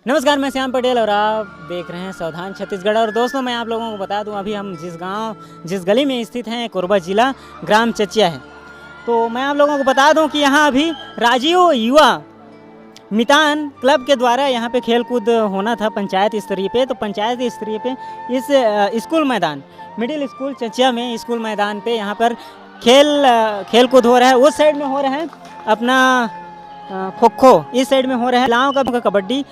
नमस्कार, मैं श्याम पटेल और आप देख रहे हैं सावधान छत्तीसगढ़। और दोस्तों, मैं आप लोगों को बता दूं, अभी हम जिस गली में स्थित हैं, कोरबा जिला, ग्राम चचिया है। तो मैं आप लोगों को बता दूं कि यहाँ अभी राजीव युवा मितान क्लब के द्वारा यहाँ पे खेल कूद होना था पंचायत स्तरीय पे। तो पंचायत स्तरीय पे इस स्कूल मैदान, मिडिल स्कूल चचिया में स्कूल मैदान पे यहाँ पर खेल कूद हो रहा है। उस साइड में हो रहा है अपना खो खो, इस साइड में हो रहा है महिलाओं का कबड्डी।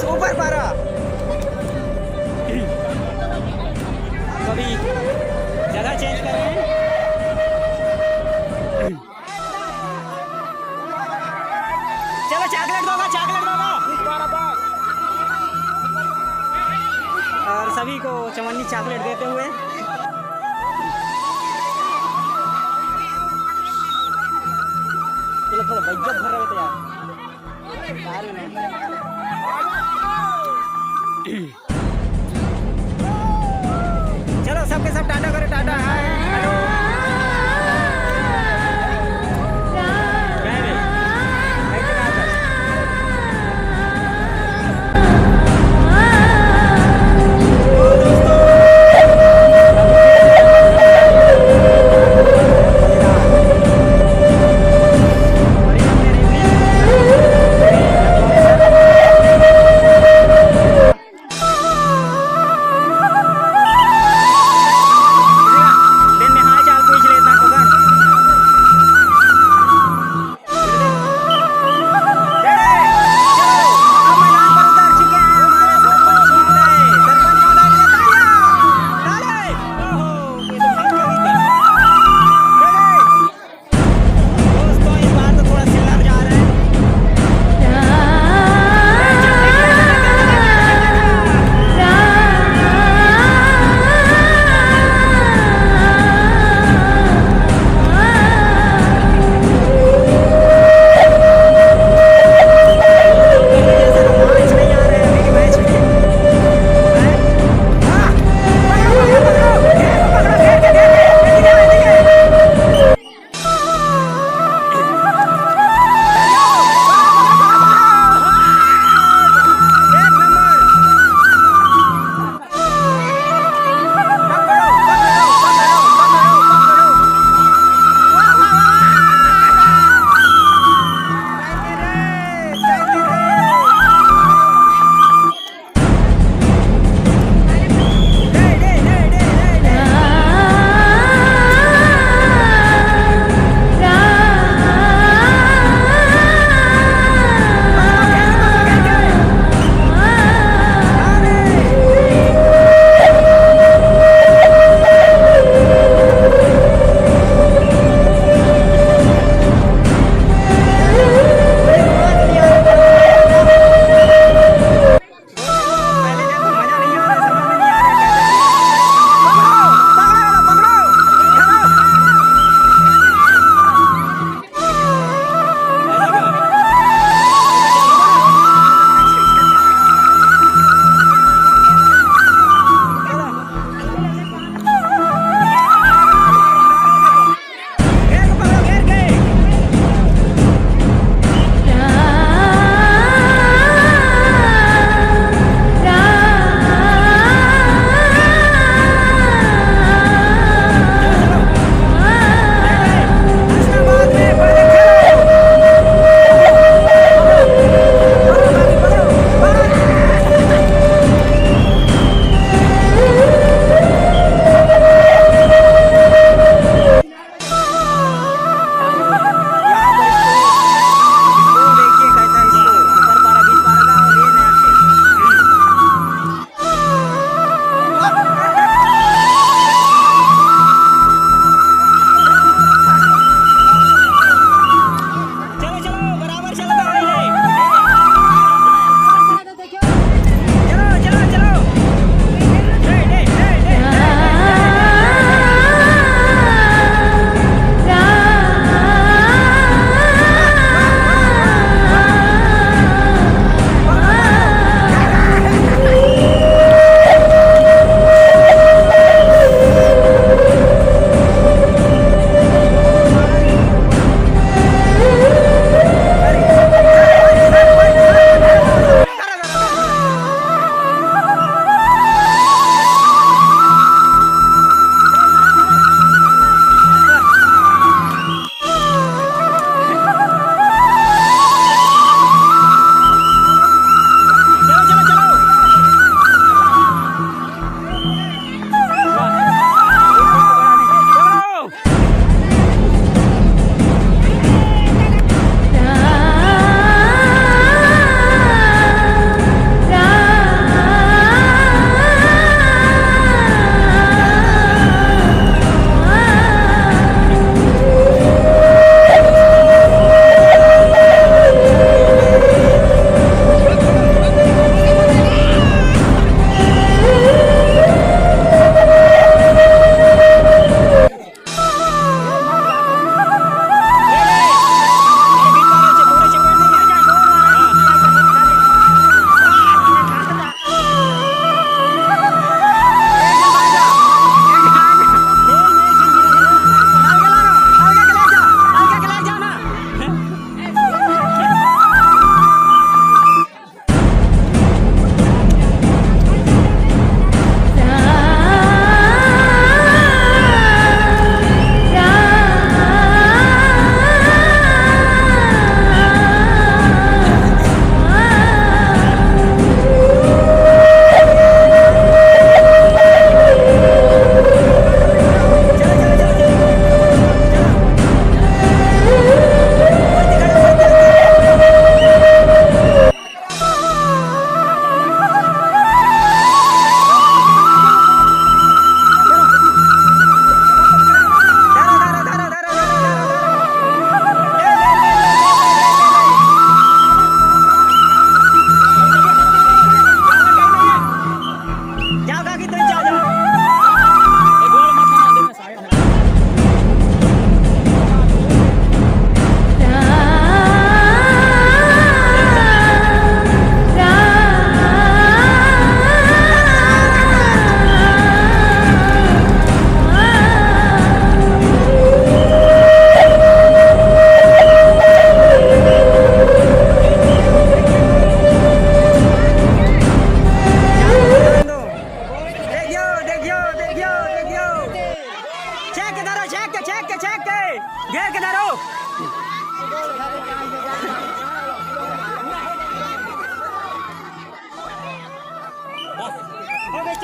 सुपर पारा। तो अभी जगह चेंज कर रहे हैं। चलो चॉकलेट दो, चॉकलेट दो। और सभी को चवन्नी चॉकलेट देते हुए चलो थोड़ा बज्जत भर रहे थे यार। चलो सबके सब टाटा करो, टाटा हाय हेलो।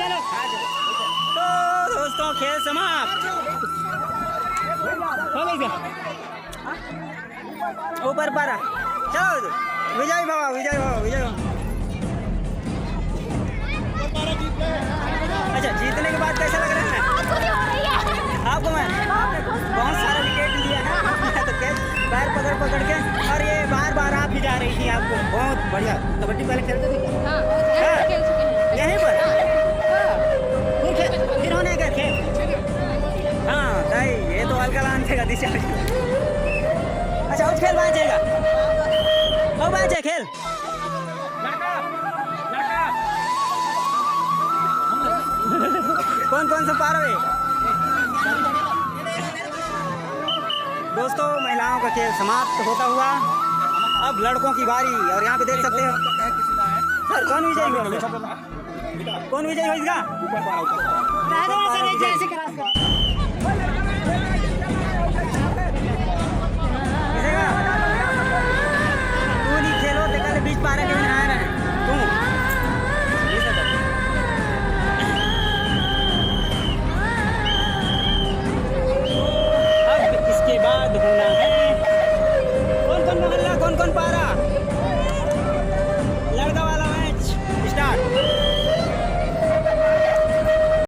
तो दोस्तों खेल समाप्त हो गई क्या? ऊपर पारा चलो विजय बाबा विजय बाबा विजय बाबा। अच्छा जीतने के बाद कैसा लग रहा है आपको? मैं बहुत सारा विकेट लिया है तो कैच पैर पकड़ पकड़ के और ये बार बार आप ही जा रही थी। आपको बहुत बढ़िया। कबड्डी पहले खेलते थे यहीं पर फिर होने का खेल। हाँ नहीं ये तो हल्का लान थे दिशा। अच्छा उस खेल बाँचेगा वो बाँचे खेल कौन कौन सा पार है दोस्तों? महिलाओं का खेल समाप्त होता हुआ अब लड़कों की बारी। और यहाँ पे देख सकते हो सर कौन विजयी हुआ? कौन विजयी हुआ इसका?